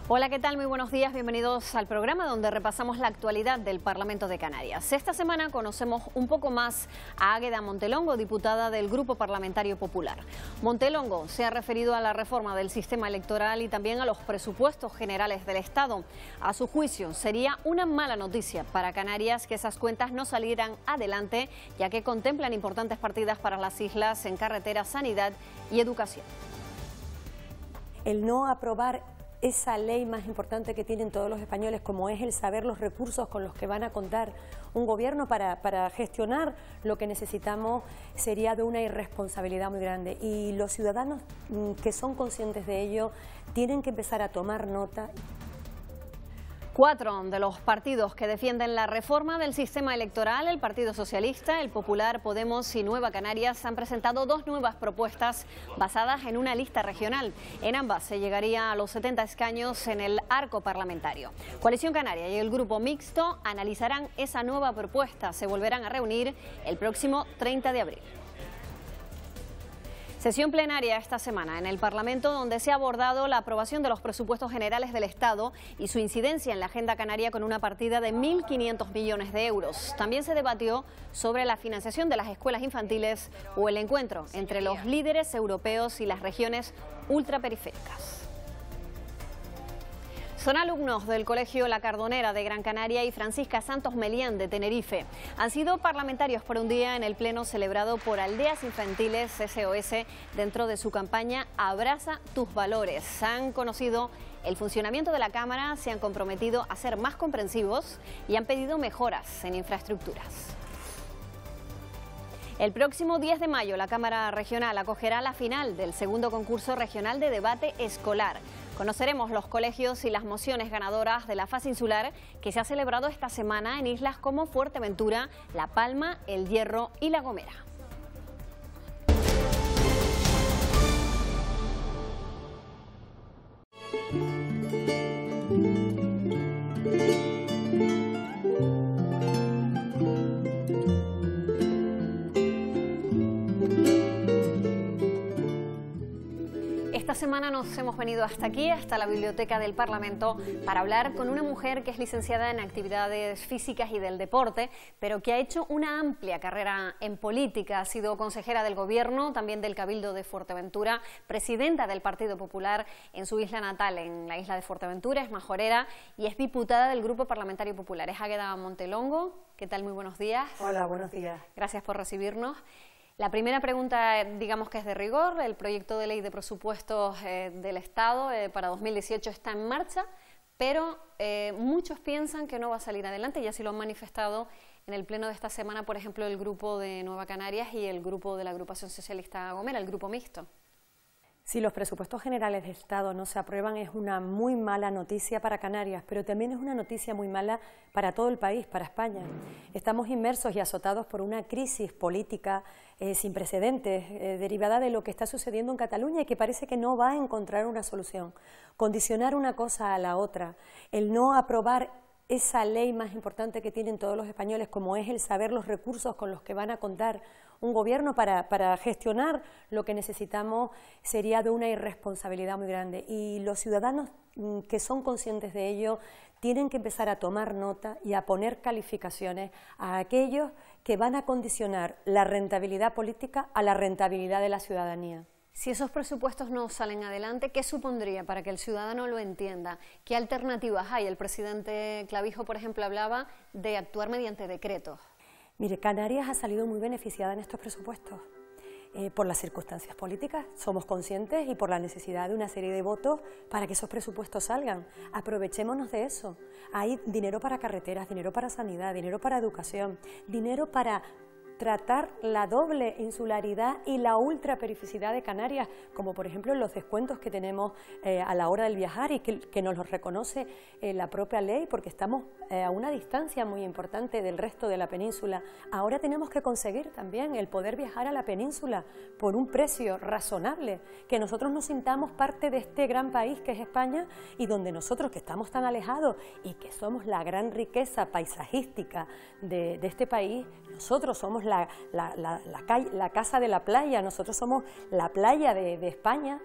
Hola, ¿qué tal? Muy buenos días, bienvenidos al programa donde repasamos la actualidad del Parlamento de Canarias. Esta semana conocemos un poco más a Águeda Montelongo, diputada del Grupo Parlamentario Popular. Montelongo se ha referido a la reforma del sistema electoral y también a los presupuestos generales del Estado. A su juicio, sería una mala noticia para Canarias que esas cuentas no salieran adelante, ya que contemplan importantes partidas para las islas en carretera, sanidad y educación. El no aprobar esa ley más importante que tienen todos los españoles, como es el saber los recursos con los que van a contar un gobierno para gestionar lo que necesitamos, sería de una irresponsabilidad muy grande. Y los ciudadanos que son conscientes de ello tienen que empezar a tomar nota. 4 de los partidos que defienden la reforma del sistema electoral, el Partido Socialista, el Popular, Podemos y Nueva Canarias, han presentado 2 nuevas propuestas basadas en una lista regional. En ambas se llegaría a los 70 escaños en el arco parlamentario. Coalición Canaria y el Grupo Mixto analizarán esa nueva propuesta. Se volverán a reunir el próximo 30 de abril. Sesión plenaria esta semana en el Parlamento, donde se ha abordado la aprobación de los presupuestos generales del Estado y su incidencia en la agenda canaria con una partida de 1.500 millones de euros. También se debatió sobre la financiación de las escuelas infantiles o el encuentro entre los líderes europeos y las regiones ultraperiféricas. Son alumnos del Colegio La Cardonera de Gran Canaria y Francisca Santos Melián de Tenerife. Han sido parlamentarios por un día en el pleno celebrado por Aldeas Infantiles SOS dentro de su campaña Abraza tus valores. Han conocido el funcionamiento de la Cámara, se han comprometido a ser más comprensivos y han pedido mejoras en infraestructuras. El próximo 10 de mayo la Cámara Regional acogerá la final del segundo concurso regional de debate escolar. Conoceremos los colegios y las mociones ganadoras de la fase insular que se ha celebrado esta semana en islas como Fuerteventura, La Palma, El Hierro y La Gomera. Esta semana nos hemos venido hasta aquí, hasta la Biblioteca del Parlamento, para hablar con una mujer que es licenciada en actividades físicas y del deporte, pero que ha hecho una amplia carrera en política. Ha sido consejera del Gobierno, también del Cabildo de Fuerteventura, presidenta del Partido Popular en su isla natal, en la isla de Fuerteventura, es majorera y es diputada del Grupo Parlamentario Popular. Es Águeda Montelongo. ¿Qué tal? Muy buenos días. Hola, buenos días. Gracias por recibirnos. La primera pregunta, digamos que es de rigor. El proyecto de ley de presupuestos del Estado para 2018 está en marcha, pero muchos piensan que no va a salir adelante, y así lo han manifestado en el pleno de esta semana, por ejemplo, el Grupo de Nueva Canarias y el Grupo de la Agrupación Socialista Gomera, el Grupo Mixto. Si los presupuestos generales del Estado no se aprueban, es una muy mala noticia para Canarias, pero también es una noticia muy mala para todo el país, para España. Estamos inmersos y azotados por una crisis política sin precedentes, derivada de lo que está sucediendo en Cataluña y que parece que no va a encontrar una solución. Condicionar una cosa a la otra, el no aprobar esa ley más importante que tienen todos los españoles, como es el saber los recursos con los que van a contar un gobierno para gestionar lo que necesitamos, sería de una irresponsabilidad muy grande. Y los ciudadanos que son conscientes de ello tienen que empezar a tomar nota y a poner calificaciones a aquellos que van a condicionar la rentabilidad política a la rentabilidad de la ciudadanía. Si esos presupuestos no salen adelante, ¿qué supondría para que el ciudadano lo entienda? ¿Qué alternativas hay? El presidente Clavijo, por ejemplo, hablaba de actuar mediante decretos. Mire, Canarias ha salido muy beneficiada en estos presupuestos. Por las circunstancias políticas, somos conscientes, y por la necesidad de una serie de votos para que esos presupuestos salgan. Aprovechémonos de eso. Hay dinero para carreteras, dinero para sanidad, dinero para educación, dinero para tratar la doble insularidad y la ultraperificidad de Canarias, como por ejemplo los descuentos que tenemos a la hora del viajar y que nos los reconoce la propia ley, porque estamos a una distancia muy importante del resto de la península. Ahora tenemos que conseguir también el poder viajar a la península por un precio razonable, que nosotros nos sintamos parte de este gran país que es España, y donde nosotros, que estamos tan alejados y que somos la gran riqueza paisajística de este país, nosotros somos la casa de la playa, nosotros somos la playa de España,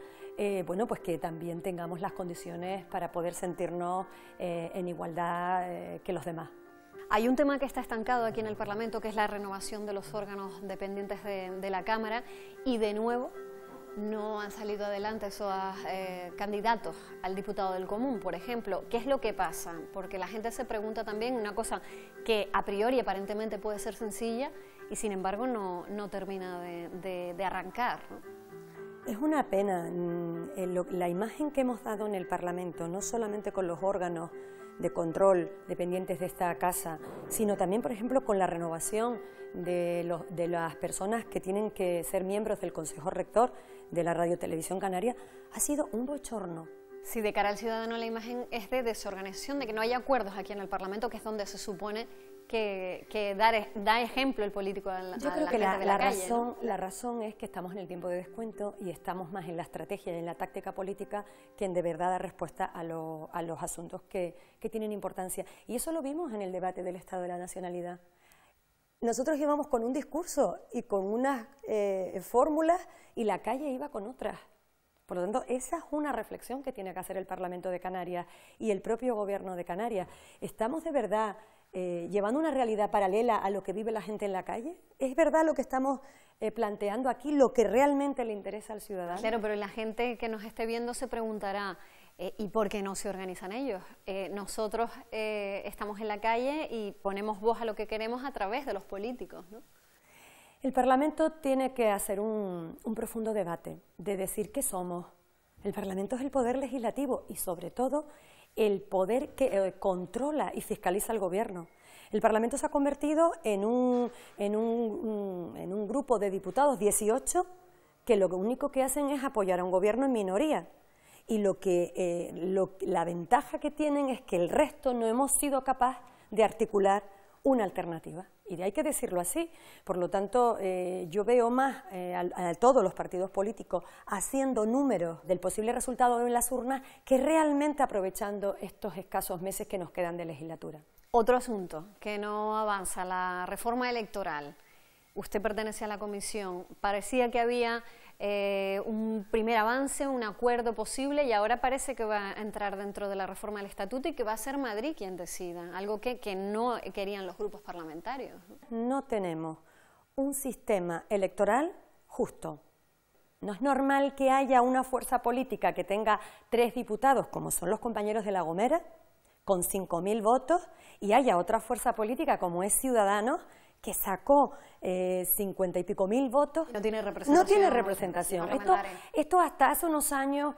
bueno, pues que también tengamos las condiciones para poder sentirnos en igualdad que los demás. Hay un tema que está estancado aquí en el Parlamento, que es la renovación de los órganos dependientes de la Cámara, y de nuevo no han salido adelante esos candidatos al diputado del Común, por ejemplo. ¿Qué es lo que pasa? Porque la gente se pregunta también una cosa que a priori aparentemente puede ser sencilla y sin embargo no termina de arrancar, ¿no? Es una pena la imagen que hemos dado en el Parlamento, no solamente con los órganos de control dependientes de esta casa, sino también, por ejemplo, con la renovación de las personas que tienen que ser miembros del Consejo Rector de la Radio Televisión Canaria, ha sido un bochorno. Si de cara al ciudadano la imagen es de desorganización, de que no hay acuerdos aquí en el Parlamento, que es donde se supone que da ejemplo el político a la Yo creo gente que de la calle, ¿no? la razón es que estamos en el tiempo de descuento y estamos más en la estrategia y en la táctica política que en de verdad dar respuesta a los asuntos que tienen importancia. Y eso lo vimos en el debate del Estado de la Nacionalidad. Nosotros íbamos con un discurso y con unas fórmulas y la calle iba con otras. Por lo tanto, esa es una reflexión que tiene que hacer el Parlamento de Canarias y el propio Gobierno de Canarias. ¿Estamos de verdad llevando una realidad paralela a lo que vive la gente en la calle? ¿Es verdad lo que estamos planteando aquí, lo que realmente le interesa al ciudadano? Claro, pero la gente que nos esté viendo se preguntará, ¿y por qué no se organizan ellos? Nosotros estamos en la calle y ponemos voz a lo que queremos a través de los políticos, ¿no? El Parlamento tiene que hacer un profundo debate de decir qué somos. El Parlamento es el poder legislativo y, sobre todo, el poder que controla y fiscaliza al Gobierno. El Parlamento se ha convertido en un grupo de diputados, 18, que lo único que hacen es apoyar a un Gobierno en minoría. Y la ventaja que tienen es que el resto no hemos sido capaces de articular una alternativa. Y hay que decirlo así. Por lo tanto, yo veo más a todos los partidos políticos haciendo números del posible resultado en las urnas que realmente aprovechando estos escasos meses que nos quedan de legislatura. Otro asunto que no avanza, la reforma electoral. Usted pertenece a la comisión. Parecía que había un primer avance, un acuerdo posible, y ahora parece que va a entrar dentro de la reforma del estatuto y que va a ser Madrid quien decida, algo que no querían los grupos parlamentarios. No tenemos un sistema electoral justo. No es normal que haya una fuerza política que tenga 3 diputados, como son los compañeros de La Gomera, con 5.000 votos, y haya otra fuerza política, como es Ciudadanos, que sacó 50 y pico mil votos. No tiene representación. No tiene representación. Esto hasta hace unos años,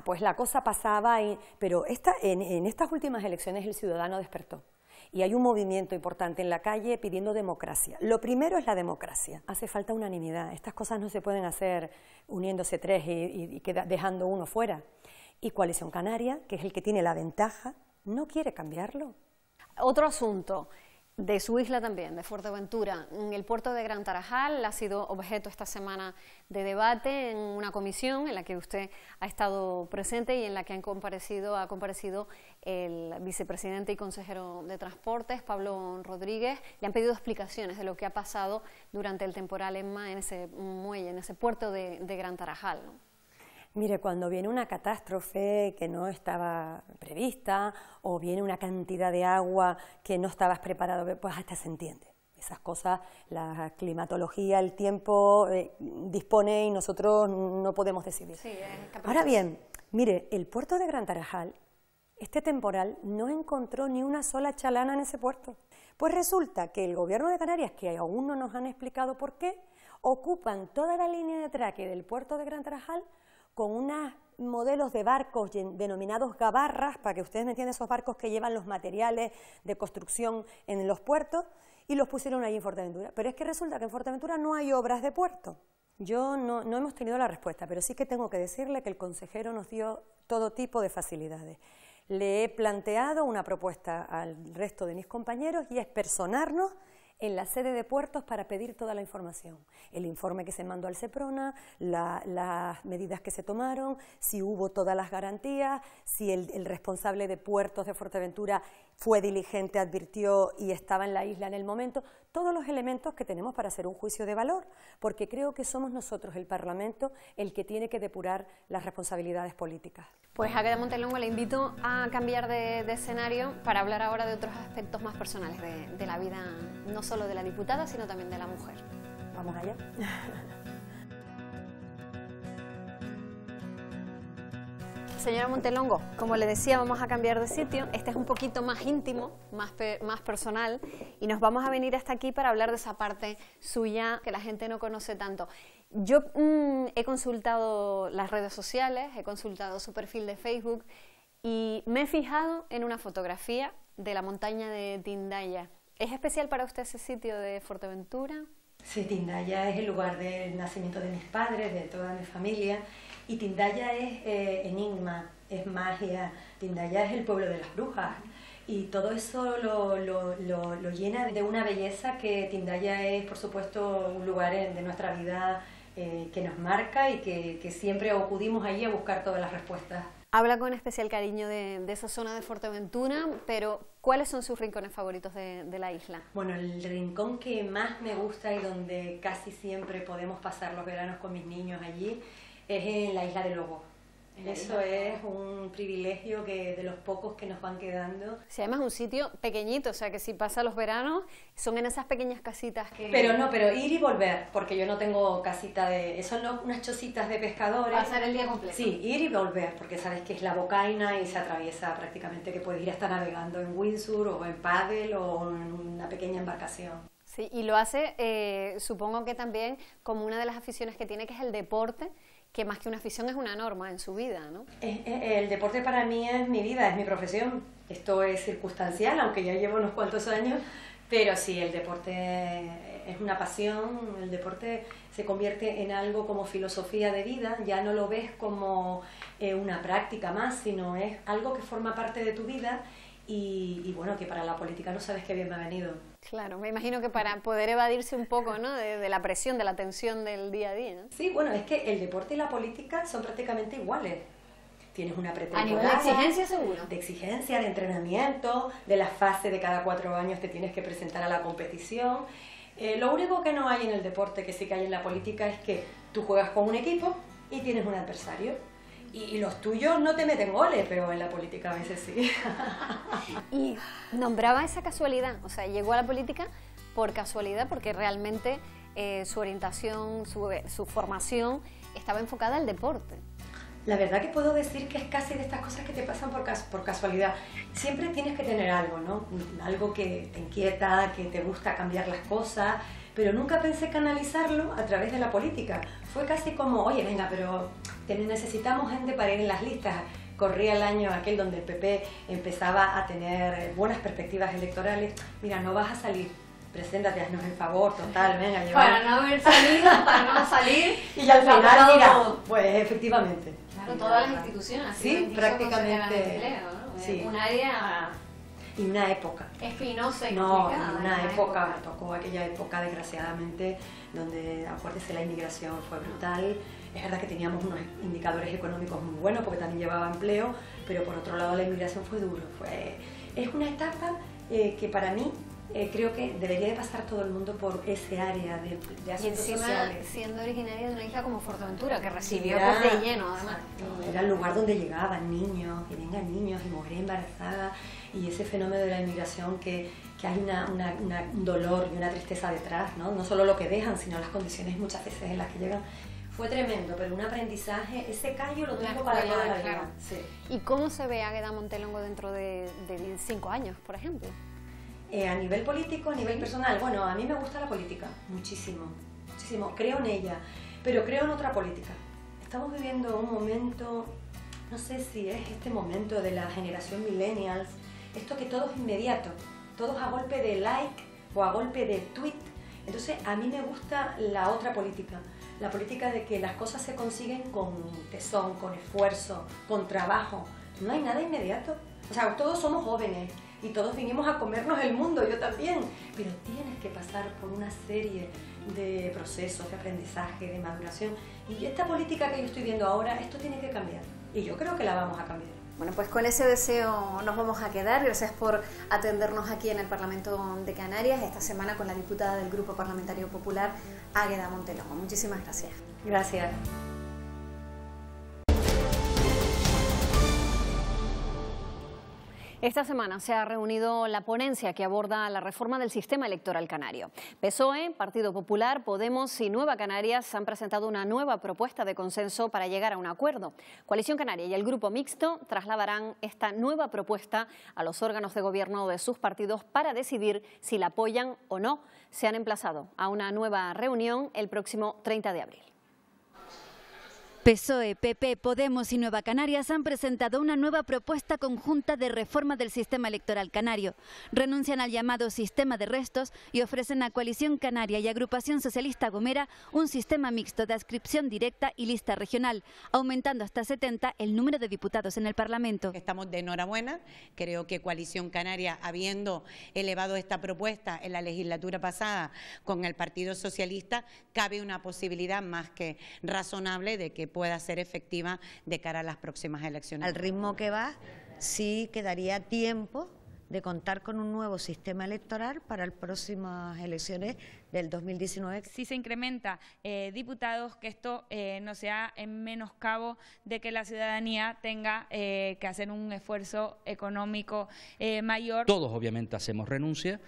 pues la cosa pasaba, pero en estas últimas elecciones el ciudadano despertó. Y hay un movimiento importante en la calle pidiendo democracia. Lo primero es la democracia. Hace falta unanimidad. Estas cosas no se pueden hacer uniéndose 3 y dejando uno fuera. Y Coalición Canaria, que es el que tiene la ventaja, no quiere cambiarlo. Otro asunto de su isla también, de Fuerteventura. El puerto de Gran Tarajal ha sido objeto esta semana de debate en una comisión en la que usted ha estado presente y en la que ha comparecido el vicepresidente y consejero de Transportes, Pablo Rodríguez. Le han pedido explicaciones de lo que ha pasado durante el temporal Emma en ese muelle, en ese puerto de Gran Tarajal, ¿no? Mire, cuando viene una catástrofe que no estaba prevista o viene una cantidad de agua que no estabas preparado, pues hasta se entiende. Esas cosas, la climatología, el tiempo dispone y nosotros no podemos decidir. Sí, ahora bien, mire, el puerto de Gran Tarajal, este temporal no encontró ni una sola chalana en ese puerto. Pues resulta que el Gobierno de Canarias, que aún no nos han explicado por qué, ocupan toda la línea de atraque del puerto de Gran Tarajal con unos modelos de barcos denominados gabarras, para que ustedes me entiendan, esos barcos que llevan los materiales de construcción en los puertos, y los pusieron ahí en Fuerteventura. Pero es que resulta que en Fuerteventura no hay obras de puerto. Yo no hemos tenido la respuesta, pero sí que tengo que decirle que el consejero nos dio todo tipo de facilidades. Le he planteado una propuesta al resto de mis compañeros y es personarnos en la sede de Puertos para pedir toda la información. El informe que se mandó al Seprona, las medidas que se tomaron, si hubo todas las garantías, si el responsable de Puertos de Fuerteventura fue diligente, advirtió y estaba en la isla en el momento. Todos los elementos que tenemos para hacer un juicio de valor, porque creo que somos nosotros, el Parlamento, el que tiene que depurar las responsabilidades políticas. Pues Águeda Montelongo, le invito a cambiar de escenario para hablar ahora de otros aspectos más personales de la vida, no solo de la diputada, sino también de la mujer. ¿Vamos allá? Señora Montelongo, como le decía, vamos a cambiar de sitio. Este es un poquito más íntimo, más personal, y nos vamos a venir hasta aquí para hablar de esa parte suya que la gente no conoce tanto. Yo he consultado las redes sociales, he consultado su perfil de Facebook y me he fijado en una fotografía de la montaña de Tindaya. ¿Es especial para usted ese sitio de Fuerteventura? Sí, Tindaya es el lugar del nacimiento de mis padres, de toda mi familia, y Tindaya es enigma, es magia, Tindaya es el pueblo de las brujas, y todo eso lo llena de una belleza que Tindaya es, por supuesto, un lugar de nuestra vida que nos marca y que siempre acudimos allí a buscar todas las respuestas. Habla con especial cariño de esa zona de Fuerteventura, pero ¿cuáles son sus rincones favoritos de la isla? Bueno, el rincón que más me gusta y donde casi siempre podemos pasar los veranos con mis niños allí es en la isla de Lobo. Eso es un privilegio de los pocos que nos van quedando. Sí, además es un sitio pequeñito, o sea que si pasa los veranos son en esas pequeñas casitas que... Pero ir y volver, porque yo no tengo casita de... Son unas chocitas de pescadores. Pasar el día completo. Sí, ir y volver, porque sabes que es la bocaina y se atraviesa prácticamente, que puedes ir hasta navegando en windsurf o en paddle o en una pequeña embarcación. Sí, y lo hace, supongo que también como una de las aficiones que tiene, que es el deporte, que más que una afición es una norma en su vida, ¿no? El deporte para mí es mi vida, es mi profesión. Esto es circunstancial, aunque ya llevo unos cuantos años, pero sí, el deporte es una pasión, el deporte se convierte en algo como filosofía de vida, ya no lo ves como una práctica más, sino es algo que forma parte de tu vida y bueno, que para la política no sabes qué bien me ha venido. Claro, me imagino que para poder evadirse un poco, ¿no?, de la presión, de la tensión del día a día, ¿no? Sí, bueno, es que el deporte y la política son prácticamente iguales. Tienes una pretemporada. A nivel de exigencia, seguro. De exigencia, de entrenamiento, de la fase de cada 4 años te tienes que presentar a la competición. Lo único que no hay en el deporte, que sí que hay en la política, es que tú juegas con un equipo y tienes un adversario. Y los tuyos no te meten goles, pero en la política a veces sí. Y nombraba esa casualidad, o sea, llegó a la política por casualidad, porque realmente su orientación, su formación estaba enfocada al deporte. La verdad que puedo decir que es casi de estas cosas que te pasan por casualidad. Siempre tienes que tener algo, ¿no? Algo que te inquieta, que te gusta cambiar las cosas, pero nunca pensé canalizarlo a través de la política. Fue casi como, oye, venga, pero necesitamos gente para ir en las listas. Corría el año aquel donde el PP empezaba a tener buenas perspectivas electorales. Mira, no vas a salir, preséntate, haznos el favor, total, venga, lleva. Para no haber salido, para no salir. Y al final, mira, pues efectivamente. Claro, todas las instituciones. Sí, prácticamente. Empleo, ¿no? Sí. Un área... Y una época. Espinosa y no, complicada. Una época, me tocó aquella época, desgraciadamente, donde, acuérdese, la inmigración fue brutal. Es verdad que teníamos unos indicadores económicos muy buenos, porque también llevaba empleo, pero por otro lado la inmigración fue duro. Es una etapa que para mí creo que debería de pasar todo el mundo por ese área de asuntos y encima, sociales. siendo originaria de una isla como Fuerteventura, que recibió Era, pues, de lleno, además. Era el lugar donde llegaban niños, que vengan niños y mujeres embarazadas, y ese fenómeno de la inmigración que hay un dolor y una tristeza detrás, ¿no? No solo lo que dejan, sino las condiciones muchas veces en las que llegan. Fue tremendo, pero un aprendizaje, ese callo lo tengo para toda la vida. Claro. Sí. ¿Y cómo se ve Águeda Montelongo dentro de 5 años, por ejemplo? A nivel político, a nivel personal, bueno, a mí me gusta la política, muchísimo, muchísimo. Creo en ella, pero creo en otra política. Estamos viviendo un momento, no sé si es este momento de la generación millennials, esto que todo es inmediato, todos a golpe de like o a golpe de tweet. Entonces, a mí me gusta la otra política, la política de que las cosas se consiguen con tesón, con esfuerzo, con trabajo. No hay nada inmediato. O sea, todos somos jóvenes, y todos vinimos a comernos el mundo, yo también, pero tienes que pasar por una serie de procesos, de aprendizaje, de maduración, y esta política que yo estoy viendo ahora, esto tiene que cambiar, y yo creo que la vamos a cambiar. Bueno, pues con ese deseo nos vamos a quedar. Gracias por atendernos aquí en el Parlamento de Canarias, esta semana con la diputada del Grupo Parlamentario Popular, Águeda Montelongo. Muchísimas gracias. Gracias. Esta semana se ha reunido la ponencia que aborda la reforma del sistema electoral canario. PSOE, Partido Popular, Podemos y Nueva Canarias han presentado una nueva propuesta de consenso para llegar a un acuerdo. Coalición Canaria y el Grupo Mixto trasladarán esta nueva propuesta a los órganos de gobierno de sus partidos para decidir si la apoyan o no. Se han emplazado a una nueva reunión el próximo 30 de abril. PSOE, PP, Podemos y Nueva Canarias han presentado una nueva propuesta conjunta de reforma del sistema electoral canario. Renuncian al llamado sistema de restos y ofrecen a Coalición Canaria y Agrupación Socialista Gomera un sistema mixto de adscripción directa y lista regional, aumentando hasta 70 el número de diputados en el Parlamento. Estamos de enhorabuena. Creo que Coalición Canaria, habiendo elevado esta propuesta en la legislatura pasada con el Partido Socialista, cabe una posibilidad más que razonable de que pueda ser efectiva de cara a las próximas elecciones. Al ritmo que va, sí quedaría tiempo de contar con un nuevo sistema electoral para las próximas elecciones del 2019. Si se incrementa diputados, que esto no sea en menoscabo de que la ciudadanía tenga que hacer un esfuerzo económico mayor. Todos obviamente hacemos renuncia,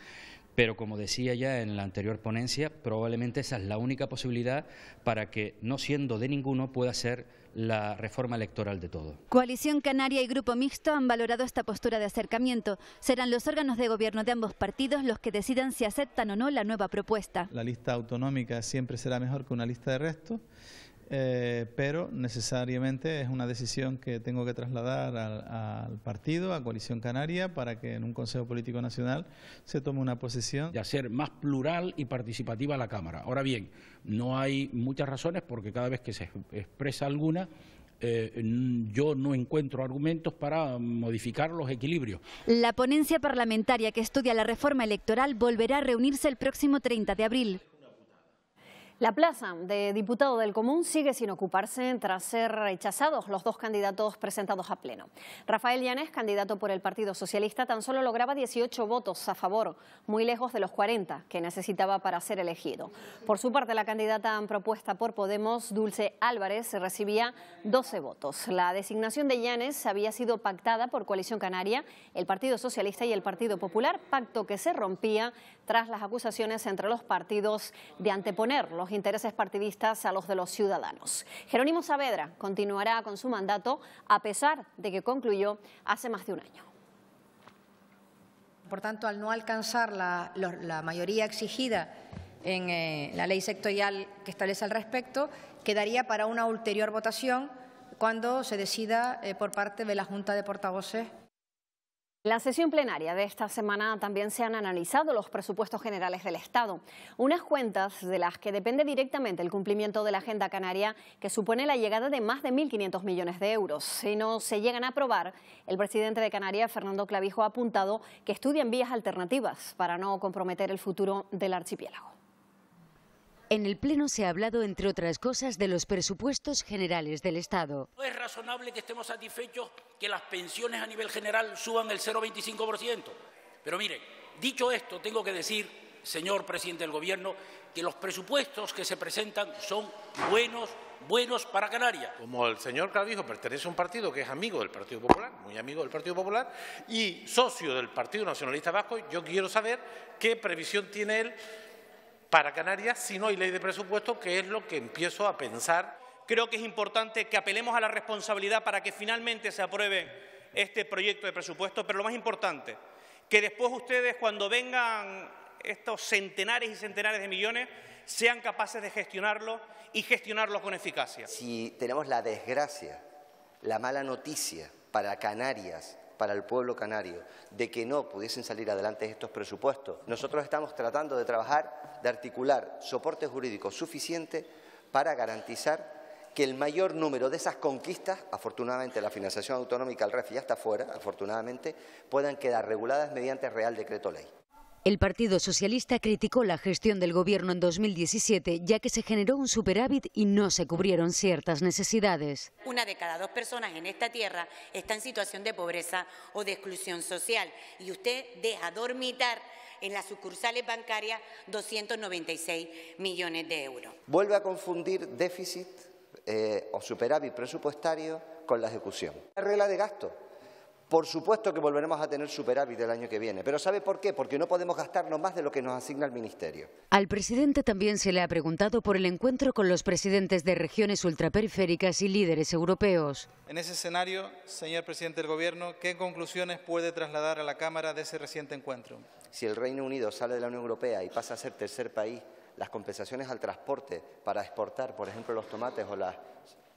pero como decía ya en la anterior ponencia, probablemente esa es la única posibilidad para que, no siendo de ninguno, pueda ser la reforma electoral de todos. Coalición Canaria y Grupo Mixto han valorado esta postura de acercamiento. Serán los órganos de gobierno de ambos partidos los que decidan si aceptan o no la nueva propuesta. La lista autonómica siempre será mejor que una lista de restos, pero necesariamente es una decisión que tengo que trasladar al partido, a Coalición Canaria, para que en un Consejo Político Nacional se tome una posición. De hacer más plural y participativa la Cámara. Ahora bien, no hay muchas razones porque cada vez que se expresa alguna, yo no encuentro argumentos para modificar los equilibrios. La ponencia parlamentaria que estudia la reforma electoral volverá a reunirse el próximo 30 de abril. La plaza de diputado del Común sigue sin ocuparse tras ser rechazados los dos candidatos presentados a pleno. Rafael Llanes, candidato por el Partido Socialista, tan solo lograba 18 votos a favor, muy lejos de los 40 que necesitaba para ser elegido. Por su parte, la candidata propuesta por Podemos, Dulce Álvarez, recibía 12 votos. La designación de Llanes había sido pactada por Coalición Canaria, el Partido Socialista y el Partido Popular, pacto que se rompía tras las acusaciones entre los partidos de anteponer los intereses partidistas a los de los ciudadanos. Jerónimo Saavedra continuará con su mandato a pesar de que concluyó hace más de un año. Por tanto, al no alcanzar la mayoría exigida en la ley sectorial que establece al respecto, quedaría para una ulterior votación cuando se decida por parte de la Junta de Portavoces. En la sesión plenaria de esta semana también se han analizado los presupuestos generales del Estado, unas cuentas de las que depende directamente el cumplimiento de la Agenda Canaria, que supone la llegada de más de 1.500 millones de euros. Si no se llegan a aprobar, el presidente de Canarias, Fernando Clavijo, ha apuntado que estudian vías alternativas para no comprometer el futuro del archipiélago. En el Pleno se ha hablado, entre otras cosas, de los presupuestos generales del Estado. No es razonable que estemos satisfechos que las pensiones a nivel general suban el 0,25%. Pero mire, dicho esto, tengo que decir, señor presidente del Gobierno, que los presupuestos que se presentan son buenos para Canarias. Como el señor Clavijo pertenece a un partido que es amigo del Partido Popular, muy amigo del Partido Popular, y socio del Partido Nacionalista Vasco, yo quiero saber qué previsión tiene él para Canarias si no hay ley de presupuesto, que es lo que empiezo a pensar. Creo que es importante que apelemos a la responsabilidad para que finalmente se apruebe este proyecto de presupuesto, pero lo más importante, que después ustedes, cuando vengan estos centenares y centenares de millones, sean capaces de gestionarlo y gestionarlo con eficacia. Si tenemos la desgracia, la mala noticia para Canarias, para el pueblo canario, de que no pudiesen salir adelante estos presupuestos, nosotros estamos tratando de trabajar, de articular soporte jurídico suficiente para garantizar que el mayor número de esas conquistas, afortunadamente la financiación autonómica, el REF ya está fuera, afortunadamente, puedan quedar reguladas mediante Real Decreto Ley. El Partido Socialista criticó la gestión del Gobierno en 2017, ya que se generó un superávit y no se cubrieron ciertas necesidades. 1 de cada 2 personas en esta tierra está en situación de pobreza o de exclusión social y usted deja dormitar en las sucursales bancarias 296 millones de euros. Vuelve a confundir déficit o superávit presupuestario con la ejecución. La regla de gasto. Por supuesto que volveremos a tener superávit el año que viene, pero ¿sabe por qué? Porque no podemos gastarnos más de lo que nos asigna el Ministerio. Al presidente también se le ha preguntado por el encuentro con los presidentes de regiones ultraperiféricas y líderes europeos. En ese escenario, señor presidente del Gobierno, ¿qué conclusiones puede trasladar a la Cámara de ese reciente encuentro? Si el Reino Unido sale de la Unión Europea y pasa a ser tercer país, las compensaciones al transporte para exportar, por ejemplo, los tomates o las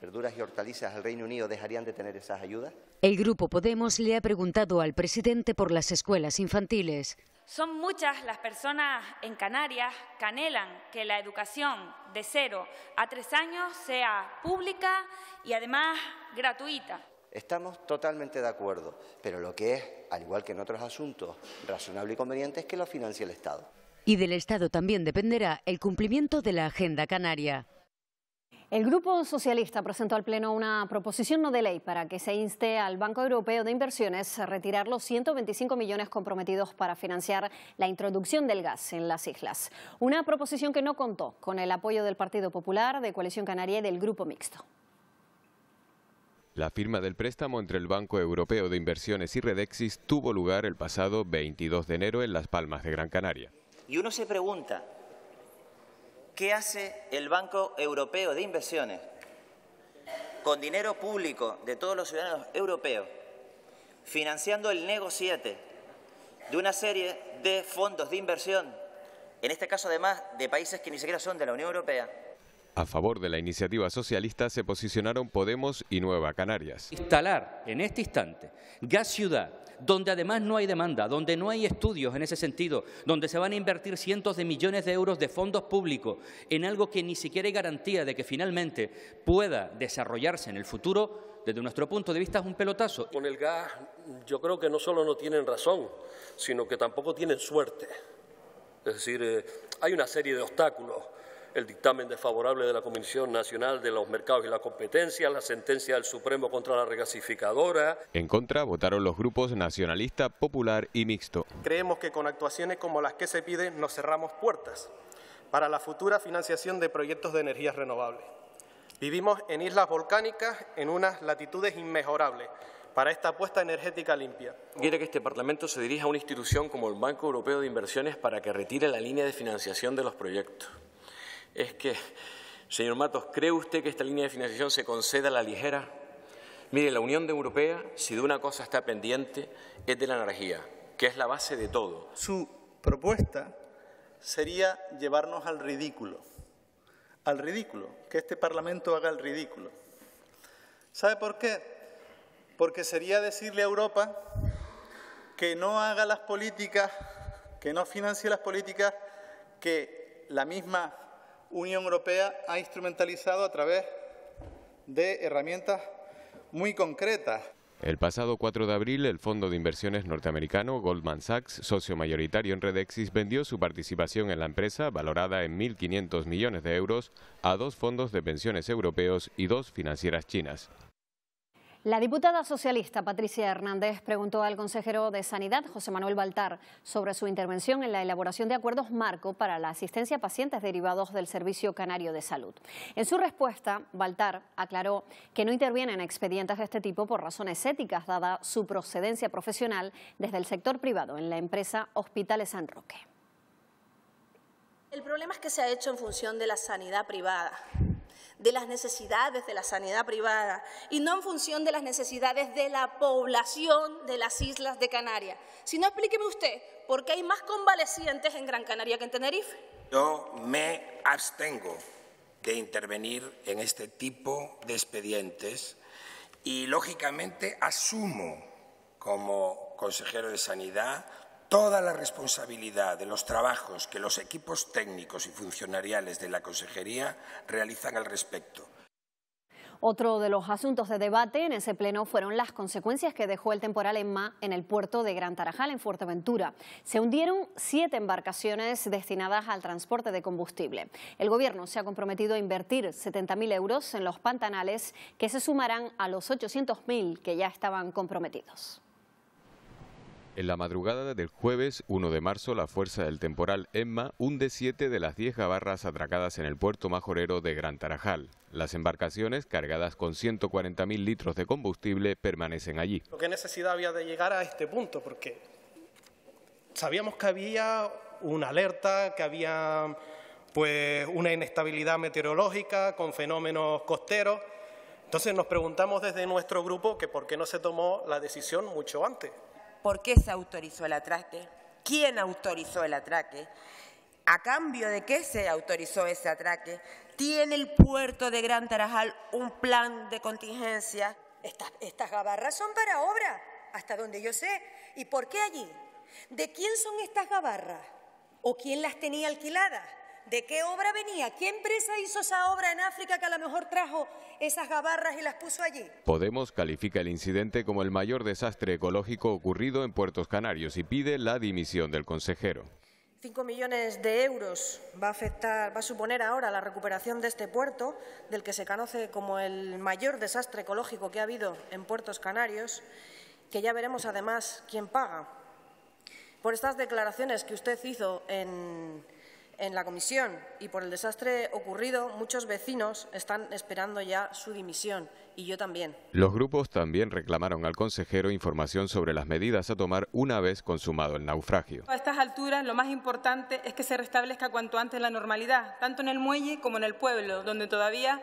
verduras y hortalizas al Reino Unido dejarían de tener esas ayudas. El Grupo Podemos le ha preguntado al presidente por las escuelas infantiles. Son muchas las personas en Canarias que anhelan que la educación de 0 a 3 años sea pública y además gratuita. Estamos totalmente de acuerdo, pero lo que es, al igual que en otros asuntos, razonable y conveniente es que lo financie el Estado. Y del Estado también dependerá el cumplimiento de la Agenda Canaria. El Grupo Socialista presentó al Pleno una proposición no de ley para que se inste al Banco Europeo de Inversiones a retirar los 125 millones comprometidos para financiar la introducción del gas en las islas. Una proposición que no contó con el apoyo del Partido Popular, de Coalición Canaria y del Grupo Mixto. La firma del préstamo entre el Banco Europeo de Inversiones y Redexis tuvo lugar el pasado 22 de enero en Las Palmas de Gran Canaria. Y uno se pregunta, ¿qué hace el Banco Europeo de Inversiones con dinero público de todos los ciudadanos europeos financiando el negociete de una serie de fondos de inversión, en este caso además de países que ni siquiera son de la Unión Europea? A favor de la iniciativa socialista se posicionaron Podemos y Nueva Canarias. Instalar en este instante Gas Ciudad, donde además no hay demanda, donde no hay estudios en ese sentido, donde se van a invertir cientos de millones de euros de fondos públicos en algo que ni siquiera hay garantía de que finalmente pueda desarrollarse en el futuro, desde nuestro punto de vista es un pelotazo. Con el gas yo creo que no solo no tienen razón, sino que tampoco tienen suerte. Es decir, hay una serie de obstáculos. El dictamen desfavorable de la Comisión Nacional de los Mercados y la Competencia, la sentencia del Supremo contra la regasificadora. En contra votaron los grupos Nacionalista, Popular y Mixto. Creemos que con actuaciones como las que se piden nos cerramos puertas para la futura financiación de proyectos de energías renovables. Vivimos en islas volcánicas en unas latitudes inmejorables para esta apuesta energética limpia. Quiere que este Parlamento se dirija a una institución como el Banco Europeo de Inversiones para que retire la línea de financiación de los proyectos. Es que, señor Matos, ¿cree usted que esta línea de financiación se conceda a la ligera? Mire, la Unión Europea, si de una cosa está pendiente, es de la energía, que es la base de todo. Su propuesta sería llevarnos al ridículo, que este Parlamento haga el ridículo. ¿Sabe por qué? Porque sería decirle a Europa que no haga las políticas, que no financie las políticas que la misma Unión Europea ha instrumentalizado a través de herramientas muy concretas. El pasado 4 de abril, el fondo de inversiones norteamericano Goldman Sachs, socio mayoritario en Redexis, vendió su participación en la empresa, valorada en 1.500 millones de euros, a 2 fondos de pensiones europeos y 2 financieras chinas. La diputada socialista Patricia Hernández preguntó al consejero de Sanidad, José Manuel Baltar, sobre su intervención en la elaboración de acuerdos marco para la asistencia a pacientes derivados del Servicio Canario de Salud. En su respuesta, Baltar aclaró que no interviene en expedientes de este tipo por razones éticas, dada su procedencia profesional desde el sector privado en la empresa Hospitales San Roque. El problema es que se ha hecho en función de la sanidad privada, de las necesidades de la sanidad privada y no en función de las necesidades de la población de las islas de Canarias. Si no, explíqueme usted, ¿por qué hay más convalecientes en Gran Canaria que en Tenerife? Yo me abstengo de intervenir en este tipo de expedientes y, lógicamente, asumo como consejero de Sanidad toda la responsabilidad de los trabajos que los equipos técnicos y funcionariales de la Consejería realizan al respecto. Otro de los asuntos de debate en ese pleno fueron las consecuencias que dejó el temporal Emma en el puerto de Gran Tarajal, en Fuerteventura. Se hundieron 7 embarcaciones destinadas al transporte de combustible. El Gobierno se ha comprometido a invertir 70.000 euros en los pantanales, que se sumarán a los 800.000 que ya estaban comprometidos. En la madrugada del jueves 1 de marzo, la fuerza del temporal Emma hunde 7 de las 10 gabarras atracadas en el puerto majorero de Gran Tarajal. Las embarcaciones, cargadas con 140.000 litros de combustible, permanecen allí. ¿Qué necesidad había de llegar a este punto? Porque sabíamos que había una alerta, que había pues una inestabilidad meteorológica con fenómenos costeros. Entonces nos preguntamos desde nuestro grupo que por qué no se tomó la decisión mucho antes. ¿Por qué se autorizó el atraque? ¿Quién autorizó el atraque? ¿A cambio de qué se autorizó ese atraque? ¿Tiene el puerto de Gran Tarajal un plan de contingencia? Estas gabarras son para obra, hasta donde yo sé. ¿Y por qué allí? ¿De quién son estas gabarras? ¿O quién las tenía alquiladas? ¿De qué obra venía? ¿Qué empresa hizo esa obra en África que a lo mejor trajo esas gabarras y las puso allí? Podemos califica el incidente como el mayor desastre ecológico ocurrido en Puertos Canarios y pide la dimisión del consejero. 5 millones de euros va a suponer ahora la recuperación de este puerto, del que se conoce como el mayor desastre ecológico que ha habido en Puertos Canarios, que ya veremos además quién paga. Por estas declaraciones que usted hizo en la comisión y por el desastre ocurrido, muchos vecinos están esperando ya su dimisión, y yo también. Los grupos también reclamaron al consejero información sobre las medidas a tomar una vez consumado el naufragio. A estas alturas lo más importante es que se restablezca cuanto antes la normalidad, tanto en el muelle como en el pueblo, donde todavía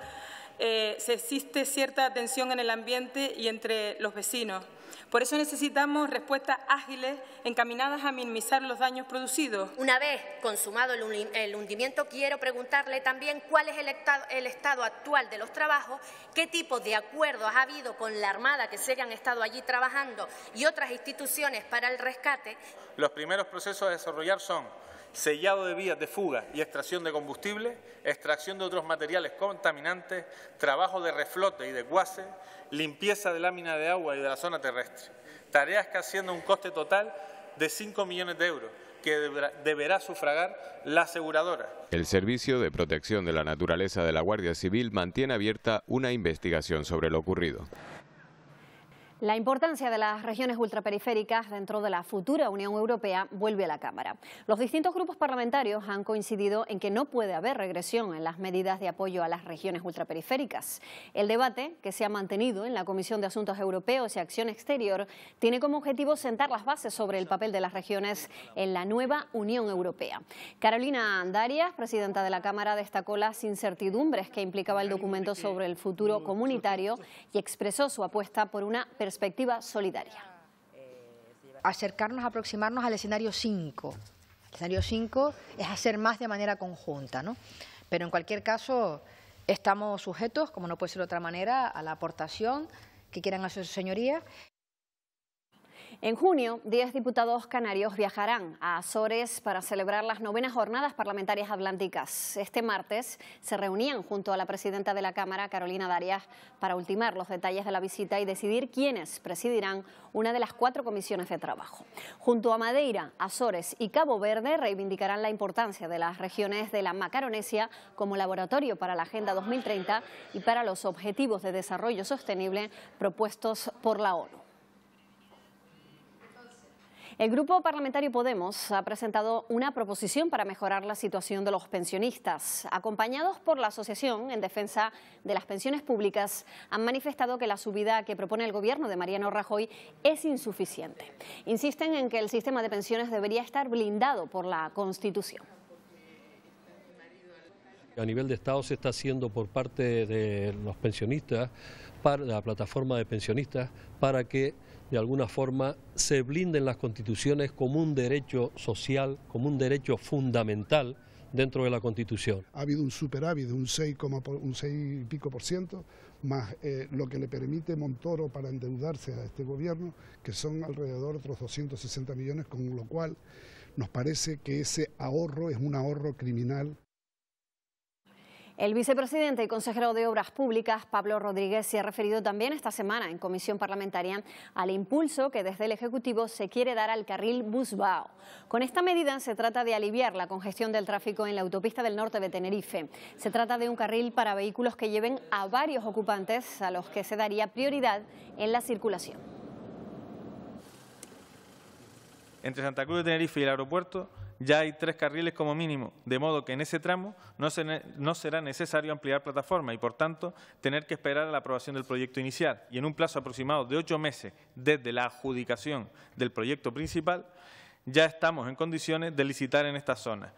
se existe cierta tensión en el ambiente y entre los vecinos. Por eso necesitamos respuestas ágiles encaminadas a minimizar los daños producidos. Una vez consumado el hundimiento, quiero preguntarle también cuál es el estado actual de los trabajos, qué tipo de acuerdos ha habido con la Armada, que se han estado allí trabajando, y otras instituciones para el rescate. Los primeros procesos a desarrollar son sellado de vías de fuga y extracción de combustible, extracción de otros materiales contaminantes, trabajo de reflote y desguace, limpieza de lámina de agua y de la zona terrestre. Tareas que ascienden a un coste total de 5 millones de euros, que deberá sufragar la aseguradora. El Servicio de Protección de la Naturaleza de la Guardia Civil mantiene abierta una investigación sobre lo ocurrido. La importancia de las regiones ultraperiféricas dentro de la futura Unión Europea vuelve a la Cámara. Los distintos grupos parlamentarios han coincidido en que no puede haber regresión en las medidas de apoyo a las regiones ultraperiféricas. El debate, que se ha mantenido en la Comisión de Asuntos Europeos y Acción Exterior, tiene como objetivo sentar las bases sobre el papel de las regiones en la nueva Unión Europea. Carolina Darias, presidenta de la Cámara, destacó las incertidumbres que implicaba el documento sobre el futuro comunitario y expresó su apuesta por una perspectiva solidaria. Aproximarnos al escenario 5. El escenario 5 es hacer más de manera conjunta, ¿no? Pero en cualquier caso estamos sujetos, como no puede ser de otra manera, a la aportación que quieran hacer sus señorías. En junio, 10 diputados canarios viajarán a Azores para celebrar las 9º Jornadas Parlamentarias Atlánticas. Este martes se reunían junto a la presidenta de la Cámara, Carolina Darias, para ultimar los detalles de la visita y decidir quiénes presidirán una de las 4 comisiones de trabajo. Junto a Madeira, Azores y Cabo Verde reivindicarán la importancia de las regiones de la Macaronesia como laboratorio para la Agenda 2030 y para los Objetivos de Desarrollo Sostenible propuestos por la ONU. El Grupo Parlamentario Podemos ha presentado una proposición para mejorar la situación de los pensionistas. Acompañados por la Asociación en Defensa de las Pensiones Públicas, han manifestado que la subida que propone el Gobierno de Mariano Rajoy es insuficiente. Insisten en que el sistema de pensiones debería estar blindado por la Constitución. A nivel de Estado se está haciendo por parte de los pensionistas, para la plataforma de pensionistas, para que de alguna forma se blinden las constituciones como un derecho social, como un derecho fundamental dentro de la Constitución. Ha habido un superávit de un 6 y pico por ciento, más lo que le permite Montoro para endeudarse a este gobierno, que son alrededor de otros 260 millones, con lo cual nos parece que ese ahorro es un ahorro criminal. El vicepresidente y consejero de Obras Públicas, Pablo Rodríguez, se ha referido también esta semana en comisión parlamentaria al impulso que desde el Ejecutivo se quiere dar al carril Busbao. Con esta medida se trata de aliviar la congestión del tráfico en la autopista del norte de Tenerife. Se trata de un carril para vehículos que lleven a varios ocupantes, a los que se daría prioridad en la circulación. Entre Santa Cruz de Tenerife y el aeropuerto ya hay 3 carriles como mínimo, de modo que en ese tramo no será necesario ampliar plataforma y, por tanto, tener que esperar a la aprobación del proyecto inicial. Y en un plazo aproximado de 8 meses desde la adjudicación del proyecto principal, ya estamos en condiciones de licitar en esta zona.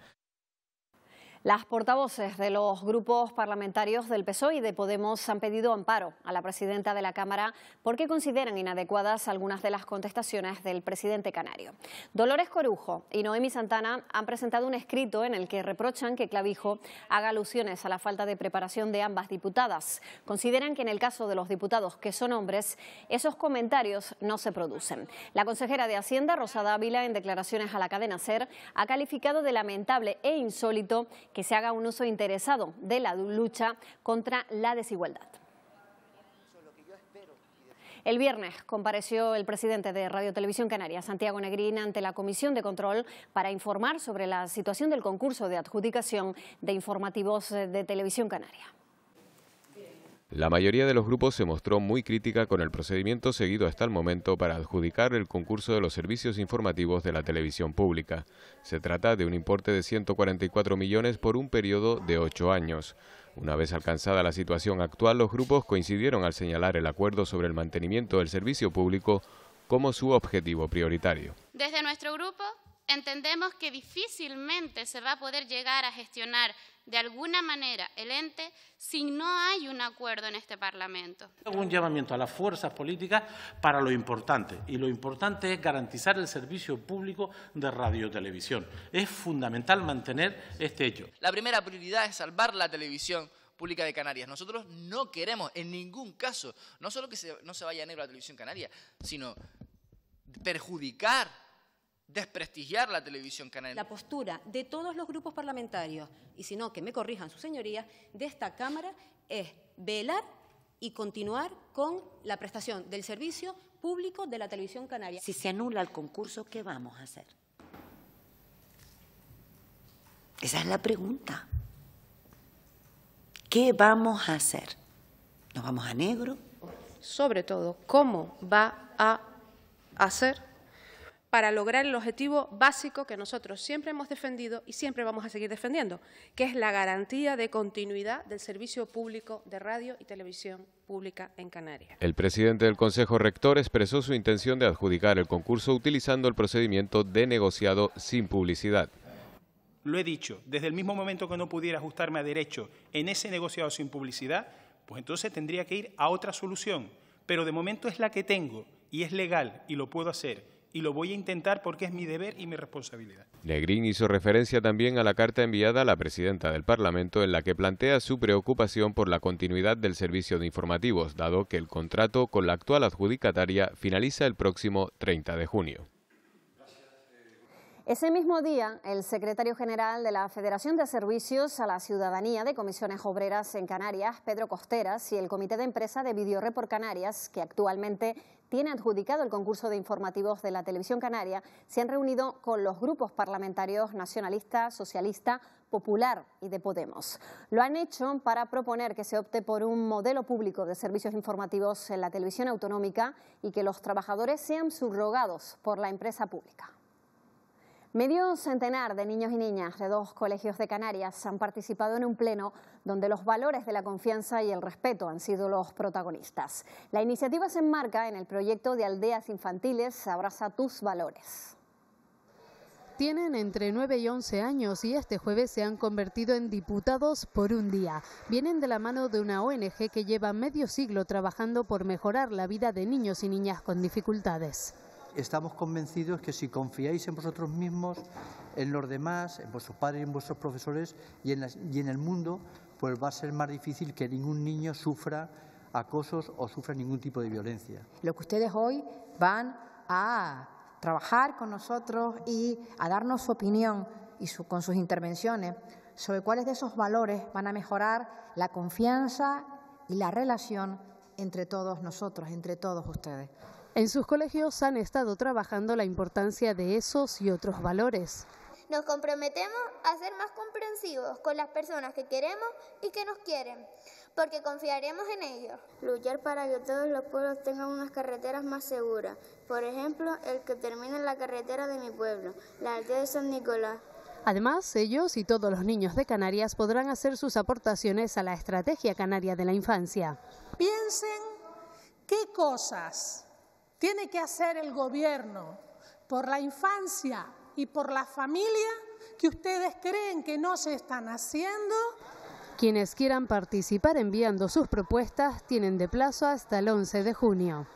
Las portavoces de los grupos parlamentarios del PSOE y de Podemos han pedido amparo a la presidenta de la Cámara porque consideran inadecuadas algunas de las contestaciones del presidente canario. Dolores Corujo y Noemi Santana han presentado un escrito en el que reprochan que Clavijo haga alusiones a la falta de preparación de ambas diputadas. Consideran que en el caso de los diputados que son hombres, esos comentarios no se producen. La consejera de Hacienda, Rosa Dávila, en declaraciones a la cadena SER, ha calificado de lamentable e insólito que se haga un uso interesado de la lucha contra la desigualdad. El viernes compareció el presidente de Radio Televisión Canaria, Santiago Negrín, ante la Comisión de Control para informar sobre la situación del concurso de adjudicación de informativos de Televisión Canaria. La mayoría de los grupos se mostró muy crítica con el procedimiento seguido hasta el momento para adjudicar el concurso de los servicios informativos de la televisión pública. Se trata de un importe de 144 millones por un periodo de 8 años. Una vez alcanzada la situación actual, los grupos coincidieron al señalar el acuerdo sobre el mantenimiento del servicio público como su objetivo prioritario. Desde nuestro grupo entendemos que difícilmente se va a poder llegar a gestionar de alguna manera el ente si no hay un acuerdo en este Parlamento. Hago un llamamiento a las fuerzas políticas para lo importante, y lo importante es garantizar el servicio público de radiotelevisión. Es fundamental mantener este hecho. La primera prioridad es salvar la televisión pública de Canarias. Nosotros no queremos en ningún caso, no solo que no se vaya a negro la televisión canaria, sino perjudicar, desprestigiar la televisión canaria. La postura de todos los grupos parlamentarios, y si no, que me corrijan sus señorías, de esta Cámara es velar y continuar con la prestación del servicio público de la televisión canaria. Si se anula el concurso, ¿qué vamos a hacer? Esa es la pregunta. ¿Qué vamos a hacer? ¿Nos vamos a negro? Sobre todo, ¿cómo va a hacer para lograr el objetivo básico que nosotros siempre hemos defendido y siempre vamos a seguir defendiendo, que es la garantía de continuidad del servicio público de radio y televisión pública en Canarias? El presidente del Consejo Rector expresó su intención de adjudicar el concurso utilizando el procedimiento de negociado sin publicidad. Lo he dicho, desde el mismo momento que no pudiera ajustarme a derecho en ese negociado sin publicidad, pues entonces tendría que ir a otra solución. Pero de momento es la que tengo y es legal y lo puedo hacer. Y lo voy a intentar porque es mi deber y mi responsabilidad. Negrín hizo referencia también a la carta enviada a la presidenta del Parlamento en la que plantea su preocupación por la continuidad del servicio de informativos, dado que el contrato con la actual adjudicataria finaliza el próximo 30 de junio. Ese mismo día, el secretario general de la Federación de Servicios a la Ciudadanía de Comisiones Obreras en Canarias, Pedro Costeras, y el Comité de Empresa de Videoreport Canarias, que actualmente tiene adjudicado el concurso de informativos de la televisión canaria, se han reunido con los grupos parlamentarios nacionalista, socialista, popular y de Podemos. Lo han hecho para proponer que se opte por un modelo público de servicios informativos en la televisión autonómica y que los trabajadores sean subrogados por la empresa pública. Medio centenar de niños y niñas de 2 colegios de Canarias han participado en un pleno donde los valores de la confianza y el respeto han sido los protagonistas. La iniciativa se enmarca en el proyecto de aldeas infantiles Abraza tus valores. Tienen entre 9 y 11 años y este jueves se han convertido en diputados por un día. Vienen de la mano de una ONG que lleva medio siglo trabajando por mejorar la vida de niños y niñas con dificultades. Estamos convencidos que si confiáis en vosotros mismos, en los demás, en vuestros padres y en vuestros profesores y en el mundo, pues va a ser más difícil que ningún niño sufra acosos o sufra ningún tipo de violencia. Lo que ustedes hoy van a trabajar con nosotros y a darnos su opinión y con sus intervenciones sobre cuáles de esos valores van a mejorar la confianza y la relación entre todos nosotros, entre todos ustedes. En sus colegios han estado trabajando la importancia de esos y otros valores. Nos comprometemos a ser más comprensivos con las personas que queremos y que nos quieren, porque confiaremos en ellos. Luchar para que todos los pueblos tengan unas carreteras más seguras. Por ejemplo, el que termina en la carretera de mi pueblo, la aldea de San Nicolás. Además, ellos y todos los niños de Canarias podrán hacer sus aportaciones a la Estrategia Canaria de la Infancia. Piensen qué cosas tiene que hacer el Gobierno por la infancia y por la familia que ustedes creen que no se están haciendo. Quienes quieran participar enviando sus propuestas tienen de plazo hasta el 11 de junio.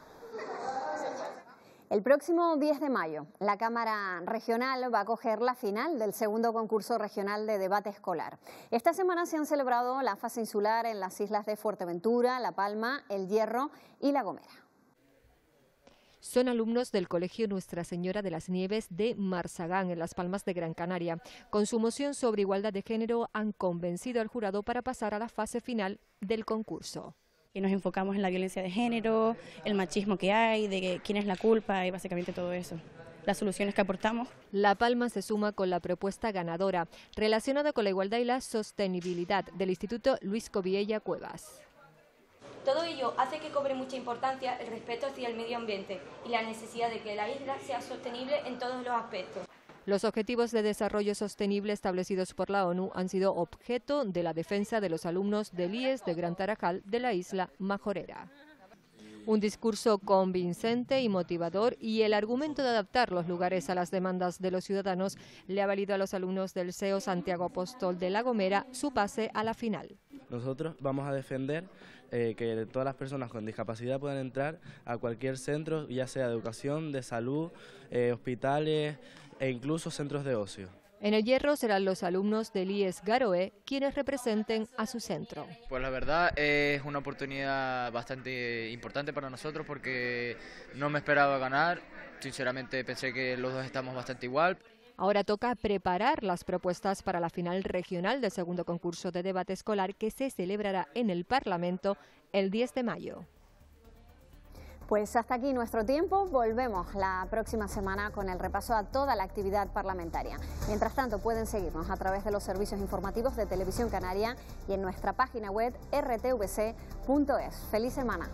El próximo 10 de mayo, la Cámara Regional va a acoger la final del segundo concurso regional de debate escolar. Esta semana se han celebrado la fase insular en las islas de Fuerteventura, La Palma, El Hierro y La Gomera. Son alumnos del Colegio Nuestra Señora de las Nieves de Marsagán, en Las Palmas de Gran Canaria. Con su moción sobre igualdad de género han convencido al jurado para pasar a la fase final del concurso. Y nos enfocamos en la violencia de género, el machismo que hay, de quién es la culpa y básicamente todo eso. Las soluciones que aportamos. La Palma se suma con la propuesta ganadora, relacionada con la igualdad y la sostenibilidad, del Instituto Luis Coviella Cuevas. Todo ello hace que cobre mucha importancia el respeto hacia el medio ambiente y la necesidad de que la isla sea sostenible en todos los aspectos. Los objetivos de desarrollo sostenible establecidos por la ONU han sido objeto de la defensa de los alumnos del IES de Gran Tarajal de la isla Majorera. Un discurso convincente y motivador, y el argumento de adaptar los lugares a las demandas de los ciudadanos le ha valido a los alumnos del SEO Santiago Apóstol de La Gomera su pase a la final. Nosotros vamos a defender que todas las personas con discapacidad puedan entrar a cualquier centro, ya sea de educación, de salud, hospitales e incluso centros de ocio. En El Hierro serán los alumnos del IES Garoé quienes representen a su centro. Pues la verdad es una oportunidad bastante importante para nosotros porque no me esperaba ganar, sinceramente pensé que los dos estamos bastante igual. Ahora toca preparar las propuestas para la final regional del segundo concurso de debate escolar que se celebrará en el Parlamento el 10 de mayo. Pues hasta aquí nuestro tiempo. Volvemos la próxima semana con el repaso a toda la actividad parlamentaria. Mientras tanto, pueden seguirnos a través de los servicios informativos de Televisión Canaria y en nuestra página web rtvc.es. ¡Feliz semana!